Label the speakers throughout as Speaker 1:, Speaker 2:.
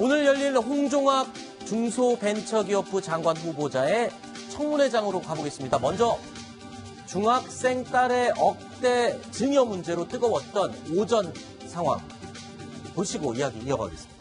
Speaker 1: 오늘 열릴 홍종학 중소벤처기업부 장관 후보자의 청문회장으로 가보겠습니다. 먼저 중학생 딸의 억대 증여 문제로 뜨거웠던 오전 상황 보시고 이야기 이어가겠습니다.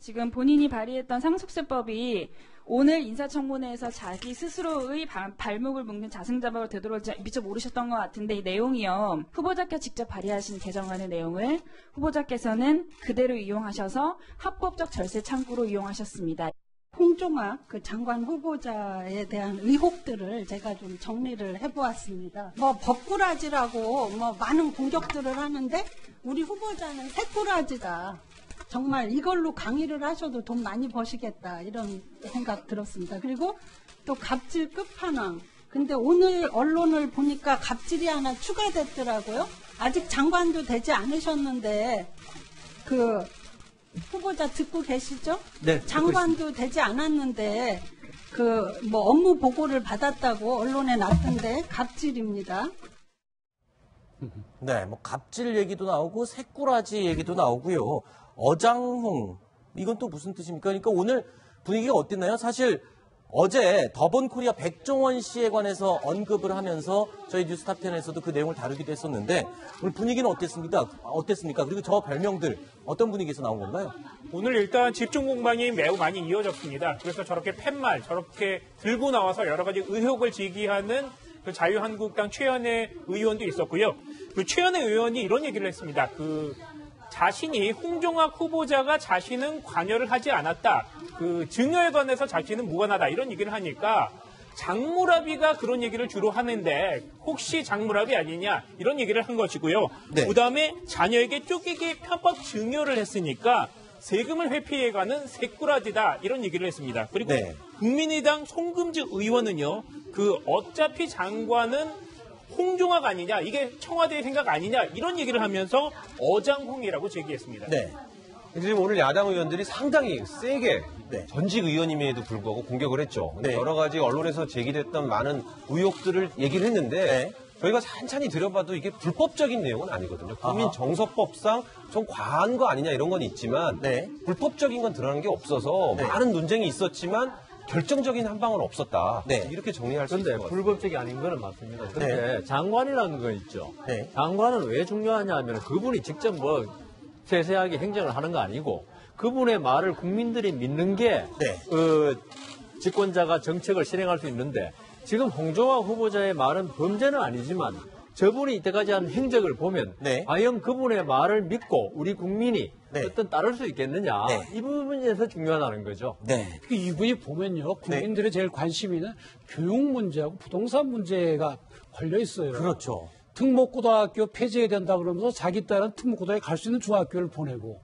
Speaker 2: 지금 본인이 발의했던 상속세법이 오늘 인사청문회에서 자기 스스로의 발목을 묶는 자승자박으로 되돌아올지 미처 모르셨던 것 같은데 이 내용이요. 후보자께서 직접 발의하신 개정안의 내용을 후보자께서는 그대로 이용하셔서 합법적 절세 창구로 이용하셨습니다.
Speaker 3: 홍종학 장관 후보자에 대한 의혹들을 제가 좀 정리를 해보았습니다. 법꾸라지라고 많은 공격들을 하는데 우리 후보자는 새꾸라지다. 정말 이걸로 강의를 하셔도 돈 많이 버시겠다 이런 생각 들었습니다. 그리고 또 갑질 끝판왕. 근데 오늘 언론을 보니까 갑질이 하나 추가됐더라고요. 아직 장관도 되지 않으셨는데 후보자 듣고 계시죠?
Speaker 4: 네.
Speaker 3: 장관도 되지 않았는데 업무 보고를 받았다고 언론에 났던데 갑질입니다.
Speaker 1: 네, 갑질 얘기도 나오고 새꾸라지 얘기도 나오고요. 어장홍, 이건 또 무슨 뜻입니까? 그러니까 오늘 분위기가 어땠나요? 사실 어제 더본코리아 백종원 씨에 관해서 언급을 하면서 저희 뉴스탑10에서도 그 내용을 다루기도 했었는데 오늘 분위기는 어땠습니까? 그리고 저 별명들 어떤 분위기에서 나온 건가요?
Speaker 5: 오늘 일단 집중 공방이 매우 많이 이어졌습니다. 그래서 저렇게 팻말, 저렇게 들고 나와서 여러 가지 의혹을 제기하는 그 자유한국당 최현애 의원도 있었고요. 그 최현애 의원이 이런 얘기를 했습니다. 자신이 홍종학 후보자가 자신은 관여를 하지 않았다. 증여에 관해서 자신은 무관하다. 이런 얘기를 하니까 장무라비가 그런 얘기를 주로 하는데 혹시 장무라비 아니냐 이런 얘기를 한 것이고요.
Speaker 1: 네.
Speaker 5: 그다음에 자녀에게 쪼개기 편법 증여를 했으니까 세금을 회피해가는 새꾸라지다 이런 얘기를 했습니다. 그리고
Speaker 1: 네.
Speaker 5: 국민의당 송금주 의원은요. 어차피 장관은 홍종학 아니냐, 이게 청와대의 생각 아니냐 이런 얘기를 하면서 어장홍이라고 제기했습니다.
Speaker 1: 네.
Speaker 4: 지금 오늘 야당 의원들이 상당히 세게
Speaker 1: 네.
Speaker 4: 전직 의원임에도 불구하고 공격을 했죠.
Speaker 1: 네.
Speaker 4: 여러 가지 언론에서 제기됐던 많은 의혹들을 얘기를 했는데
Speaker 1: 네.
Speaker 4: 저희가 찬찬히 들여봐도 이게 불법적인 내용은 아니거든요. 국민정서법상 좀 과한 거 아니냐 이런 건 있지만
Speaker 1: 네.
Speaker 4: 불법적인 건 드러난 게 없어서
Speaker 1: 네.
Speaker 4: 많은 논쟁이 있었지만 결정적인 한 방은 없었다.
Speaker 1: 네.
Speaker 4: 이렇게 정리할 수 있을 것
Speaker 6: 그런데
Speaker 4: 같아요.
Speaker 6: 불법적이 아닌 거는 맞습니다. 그런데 장관이라는 거 있죠.
Speaker 1: 네.
Speaker 6: 장관은 왜 중요하냐 하면 그분이 직접 세세하게 행정을 하는 거 아니고 그분의 말을 국민들이 믿는 게
Speaker 1: 네.
Speaker 6: 집권자가 정책을 실행할 수 있는데 지금 홍종학 후보자의 말은 범죄는 아니지만 저분이 이때까지 한 행적을 보면
Speaker 1: 네.
Speaker 6: 과연 그분의 말을 믿고 우리 국민이
Speaker 1: 네.
Speaker 6: 어떤 따를 수 있겠느냐
Speaker 1: 네.
Speaker 6: 이 부분에서 중요하다는 거죠.
Speaker 1: 네.
Speaker 7: 이분이 보면요. 국민들의 제일 관심 있는 교육 문제하고 부동산 문제가 걸려 있어요.
Speaker 1: 그렇죠.
Speaker 7: 특목고등학교 폐지해야 된다 그러면서 자기 딸은 특목고등학교에 갈 수 있는 중학교를 보내고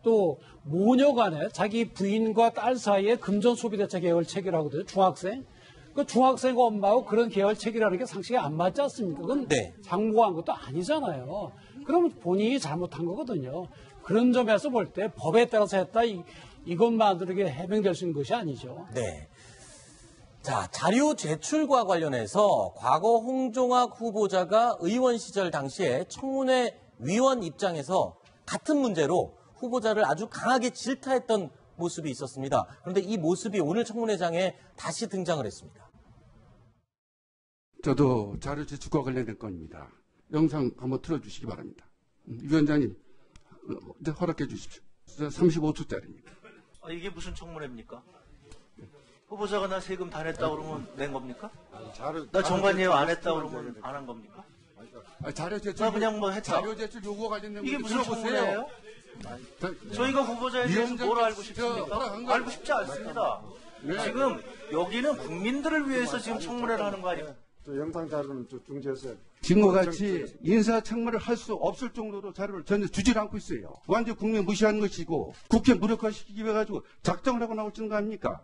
Speaker 7: 또 모녀 간에 자기 부인과 딸 사이에 금전 소비대책 계획을 체결하거든요. 중학생. 그 중학생과 엄마하고 그런 계획을 체결하는 게 상식에 안 맞지 않습니까? 그건
Speaker 1: 네.
Speaker 7: 장부한 것도 아니잖아요. 그러면 본인이 잘못한 거거든요. 그런 점에서 볼 때 법에 따라서 했다 이것만으로 해명될 수 있는 것이 아니죠.
Speaker 1: 네. 자, 자료 제출과 관련해서 과거 홍종학 후보자가 의원 시절 당시에 청문회 위원 입장에서 같은 문제로 후보자를 아주 강하게 질타했던 모습이 있었습니다. 그런데 이 모습이 오늘 청문회장에 다시 등장을 했습니다.
Speaker 8: 저도 자료 제출과 관련된 건입니다. 영상 한번 틀어주시기 바랍니다. 위원장님, 허락해 주십시오. 35초짜리입니다.
Speaker 9: 이게 무슨 청문회입니까? 후보자가 나 세금 다 냈다 그러면 낸 겁니까? 나 정관예우 안 했다 그러면 안 한 겁니까?
Speaker 8: 자료 제출,
Speaker 9: 나 그냥 했다.
Speaker 8: 자료 제출 요구와 관련된
Speaker 9: 이게 무슨
Speaker 8: 들어보세요.
Speaker 9: 청문회예요? 저희가 후보자에 대해서 뭘 알고 싶습니까? 알고 싶지 않습니다.
Speaker 8: 네.
Speaker 9: 지금 여기는 국민들을 위해서 지금 청문회를 하는 거 아니에요?
Speaker 10: 영상 자료는 중지했어요.
Speaker 8: 지금과 같이 인사청문회를 할 수 없을 정도로 자료를 전혀 주질 않고 있어요. 완전 국민 무시하는 것이고 국회 무력화시키기 위해 가지고 작정을 하고 나오시는 거 아닙니까?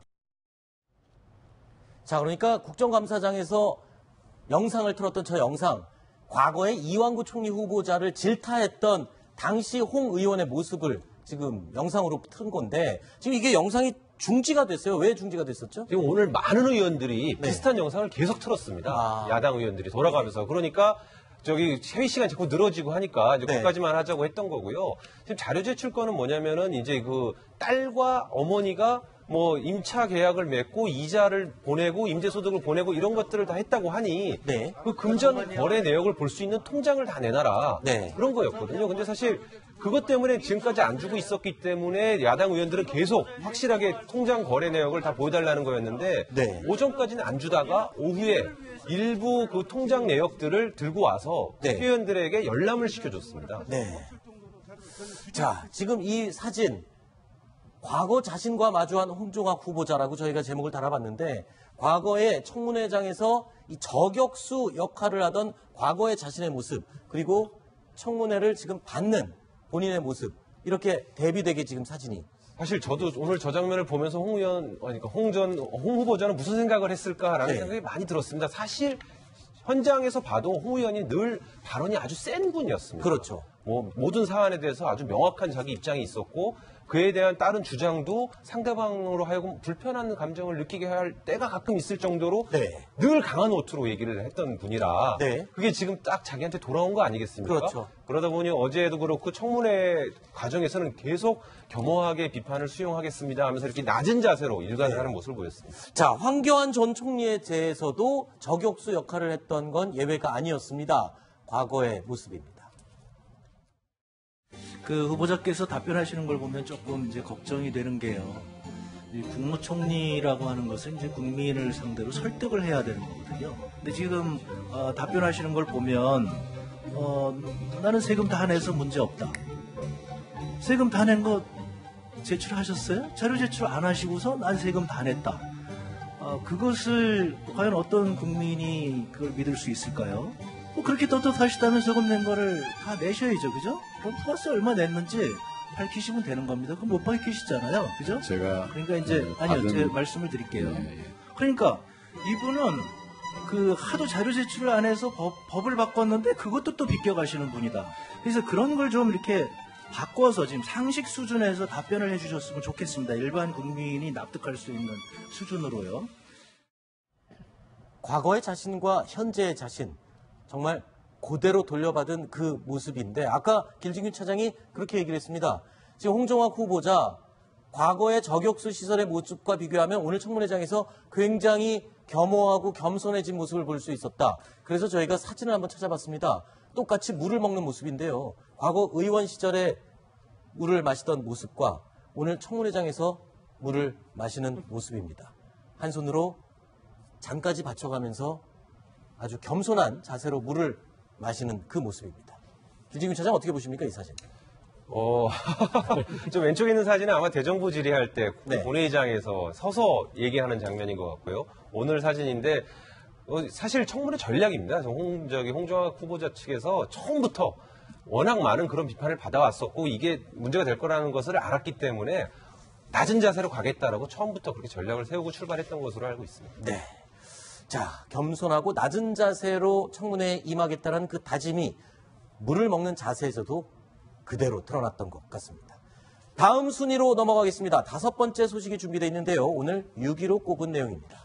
Speaker 1: 자, 그러니까 국정감사장에서 영상을 틀었던 저 영상, 과거에 이완구 총리 후보자를 질타했던 당시 홍 의원의 모습을 지금 영상으로 틀은 건데 지금 이게 영상이 중지가 됐어요. 왜 중지가 됐었죠?
Speaker 4: 지금 오늘 많은 의원들이
Speaker 1: 네.
Speaker 4: 비슷한 영상을 계속 틀었습니다. 야당 의원들이 돌아가면서. 그러니까 회의 시간이 자꾸 늘어지고 하니까 이제
Speaker 1: 네.
Speaker 4: 거기까지만 하자고 했던 거고요. 지금 자료 제출권은 뭐냐면은 이제 그 딸과 어머니가 뭐 임차 계약을 맺고 이자를 보내고 임대소득을 보내고 이런 것들을 다 했다고 하니
Speaker 1: 네.
Speaker 4: 그 금전 거래 내역을 볼 수 있는 통장을 다 내놔라.
Speaker 1: 네.
Speaker 4: 그런 거였거든요. 근데 사실 그것 때문에 지금까지 안 주고 있었기 때문에 야당 의원들은 계속 확실하게 통장 거래 내역을 다 보여달라는 거였는데
Speaker 1: 네.
Speaker 4: 오전까지는 안 주다가 오후에 일부 그 통장 내역들을 들고 와서
Speaker 1: 네.
Speaker 4: 국회의원들에게 열람을 시켜줬습니다.
Speaker 1: 네. 자, 지금 이 사진 과거 자신과 마주한 홍종학 후보자라고 저희가 제목을 달아봤는데 과거에 청문회장에서 이 저격수 역할을 하던 과거의 자신의 모습 그리고 청문회를 지금 받는 본인의 모습 이렇게 대비되게 지금 사진이
Speaker 4: 사실 저도 오늘 저 장면을 보면서 홍 후보자는 무슨 생각을 했을까라는
Speaker 1: 네.
Speaker 4: 생각이 많이 들었습니다. 사실 현장에서 봐도 홍 의원이 늘 발언이 아주 센 분이었습니다.
Speaker 1: 그렇죠.
Speaker 4: 뭐 모든 사안에 대해서 아주 명확한 자기 입장이 있었고 그에 대한 다른 주장도 상대방으로 하여금 불편한 감정을 느끼게 할 때가 가끔 있을 정도로
Speaker 1: 네.
Speaker 4: 늘 강한 노트로 얘기를 했던 분이라
Speaker 1: 네.
Speaker 4: 그게 지금 딱 자기한테 돌아온 거 아니겠습니까?
Speaker 1: 그렇죠.
Speaker 4: 그러다 보니 어제도 그렇고 청문회 과정에서는 계속 겸허하게 비판을 수용하겠습니다 하면서 이렇게 낮은 자세로 일관을 하는 모습을 보였습니다.
Speaker 1: 자, 황교안 전 총리에 대해서도 저격수 역할을 했던 건 예외가 아니었습니다. 과거의 모습입니다.
Speaker 9: 그 후보자께서 답변하시는 걸 보면 조금 이제 걱정이 되는 게요. 이 국무총리라고 하는 것은 이제 국민을 상대로 설득을 해야 되는 거거든요. 근데 지금 답변하시는 걸 보면 나는 세금 다 내서 문제 없다. 세금 다 낸 거 제출하셨어요? 자료 제출 안 하시고서 난 세금 다 냈다. 그것을 과연 어떤 국민이 그걸 믿을 수 있을까요? 뭐 그렇게 떳떳하시다면 세금 낸 거를 다 내셔야죠, 그죠? 그럼 플러스 얼마 냈는지 밝히시면 되는 겁니다. 그럼 못 밝히시잖아요, 그죠?
Speaker 10: 제가
Speaker 9: 그러니까 이제 아니요, 제가 말씀을 드릴게요. 그러니까 이분은 그 하도 자료 제출을 안 해서 법을 바꿨는데 그것도 또 비껴가시는 분이다. 그래서 그런 걸 좀 이렇게 바꿔서 지금 상식 수준에서 답변을 해주셨으면 좋겠습니다. 일반 국민이 납득할 수 있는 수준으로요.
Speaker 1: 과거의 자신과 현재의 자신 정말 그대로 돌려받은 그 모습인데 아까 길진규 차장이 그렇게 얘기를 했습니다. 지금 홍종학 후보자 과거의 저격수 시설의 모습과 비교하면 오늘 청문회장에서 굉장히 겸허하고 겸손해진 모습을 볼 수 있었다. 그래서 저희가 사진을 한번 찾아봤습니다. 똑같이 물을 먹는 모습인데요. 과거 의원 시절에 물을 마시던 모습과 오늘 청문회장에서 물을 마시는 모습입니다. 한 손으로 잔까지 받쳐가면서 아주 겸손한 자세로 물을 마시는 그 모습입니다. 길진규 차장 어떻게 보십니까, 이 사진?
Speaker 4: 저 왼쪽에 있는 사진은 아마 대정부 질의할 때
Speaker 1: 네.
Speaker 4: 본회의장에서 서서 얘기하는 장면인 것 같고요. 오늘 사진인데 사실 청문회 전략입니다. 홍종학 후보자 측에서 처음부터 워낙 많은 그런 비판을 받아왔었고 이게 문제가 될 거라는 것을 알았기 때문에 낮은 자세로 가겠다라고 처음부터 그렇게 전략을 세우고 출발했던 것으로 알고 있습니다.
Speaker 1: 네. 자, 겸손하고 낮은 자세로 청문회에 임하겠다는 그 다짐이 물을 먹는 자세에서도 그대로 드러났던 것 같습니다. 다음 순위로 넘어가겠습니다. 5번째 소식이 준비되어 있는데요. 오늘 6위로 꼽은 내용입니다.